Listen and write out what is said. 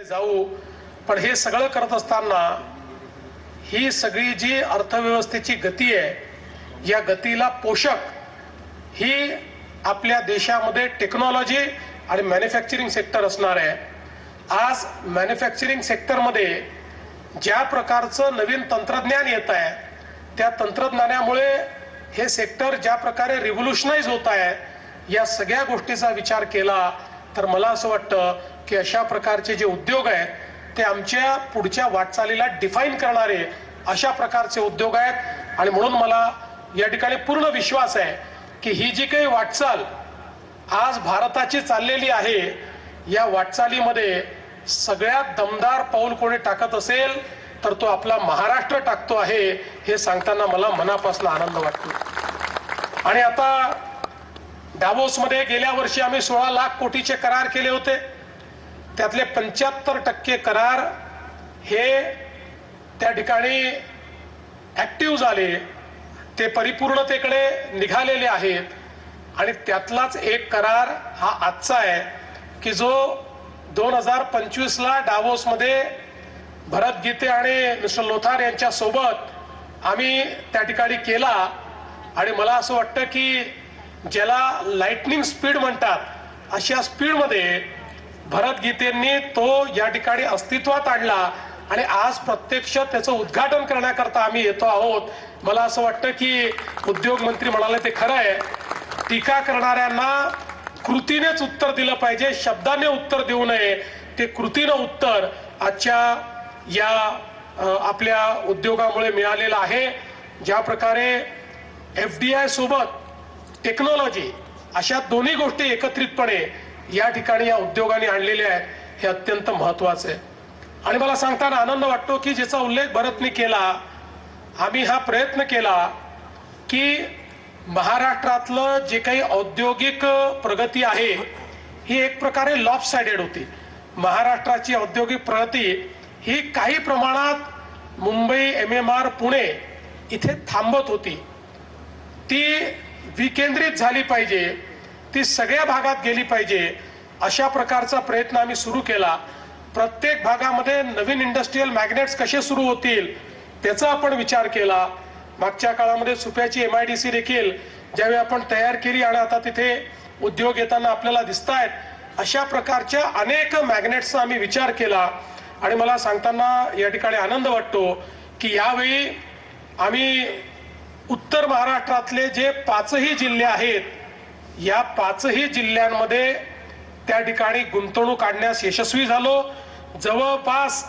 जाऊ, पण हे सगळं करत असताना ही सगळी जी अर्थव्यवस्थेची गती आहे या गतीला पोषक ही आपल्या देशामध्ये टेक्नॉलॉजी आणि मॅन्युफॅक्चरिंग सेक्टर असणार आहे। आज मॅन्युफॅक्चरिंग सेक्टरमध्ये ज्या प्रकारचं नवीन तंत्रज्ञान येत आहे त्या तंत्रज्ञानामुळे हे सेक्टर ज्या प्रकारे रिव्होल्युशनाइज होत आहे या सगळ्या गोष्टीचा विचार केला तर मला असं वाटतं की अशा प्रकारचे जे उद्योग आहेत ते आमच्या पुढच्या वाटचालीला डिफाईन करणारे अशा प्रकारचे उद्योग आहेत। आणि म्हणून मला या ठिकाणी पूर्ण विश्वास आहे की ही जी काही वाटचाल आज भारताची चाललेली आहे या वाटचालीमध्ये सगळ्यात दमदार पाऊल कोणी टाकत असेल तर तो आपला महाराष्ट्र टाकतो आहे हे सांगताना मला मनापासून आनंद वाटतो। आणि आता डावोस मध्ये गेल्या वर्षी आम्ही 16 लाख कोटीचे करार केले होते, त्यातले 75% करार हे त्या ठिकाणी ऍक्टिव्ह झाले, ते परिपूर्णतेकडे निघालेले आहेत। आणि त्यातलाच एक करार हा आजचा आहे की जो 2025 ला डावोस मध्ये भरत गीते आणि मिस्टर लोथार यांच्या सोबत आम्ही त्या ठिकाणी केला। आणि मला असं वाटतं की ज्याला लाइटनिंग स्पीड म्हणतात अशा स्पीडमध्ये भरत गीतेंनी तो या ठिकाणी अस्तित्वात आणला आणि आज प्रत्यक्ष त्याचं उद्घाटन करण्याकरता आम्ही येतो आहोत। मला असं वाटतं की उद्योग मंत्री म्हणाले ते खरं आहे, टीका करणाऱ्यांना कृतीनेच उत्तर दिलं पाहिजे, शब्दाने उत्तर देऊ नये, ते कृतीनं उत्तर आजच्या या आपल्या उद्योगामुळे मिळालेलं आहे। ज्या प्रकारे FDI सोबत टेक्नॉलॉजी अशा दोन्ही गोष्टी एकत्रितपणे या ठिकाणी या उद्योगाने आणलेल्या आहेत हे अत्यंत महत्वाचं आहे। आणि मला सांगताना आनंद वाटतो की ज्याचा उल्लेख भरतने केला, आम्ही हा प्रयत्न केला की महाराष्ट्रातलं जे काही औद्योगिक प्रगती आहे ही एक प्रकारे लॉपसाइडेड होती। महाराष्ट्राची औद्योगिक प्रगती ही काही प्रमाणात मुंबई, MMR, पुणे इथे थांबत होती, ती विकेंद्रित झाली पाहिजे, ती सगळ्या भागात गेली पाहिजे अशा प्रकारचा प्रयत्न आम्ही सुरू केला। प्रत्येक भागामध्ये नवीन इंडस्ट्रियल मॅग्नेट्स कसे सुरू होतील त्याचा आपण विचार केला। मागच्या काळामध्ये सुप्याची MIDC देखील ज्यावेळी आपण तयार केली आणि आता तिथे उद्योग येताना आपल्याला दिसत आहेत, अशा प्रकारच्या अनेक मॅग्नेट्सचा आम्ही विचार केला। आणि मला सांगताना या ठिकाणी आनंद वाटतो की यावेळी आम्ही उत्तर महाराष्ट्रातले जे 5ही जिल्हे आहेत या 5ही जिल्ह्यांमध्ये त्या ठिकाणी गुंतवणूक आणण्यास यशस्वी झालो। जवळपास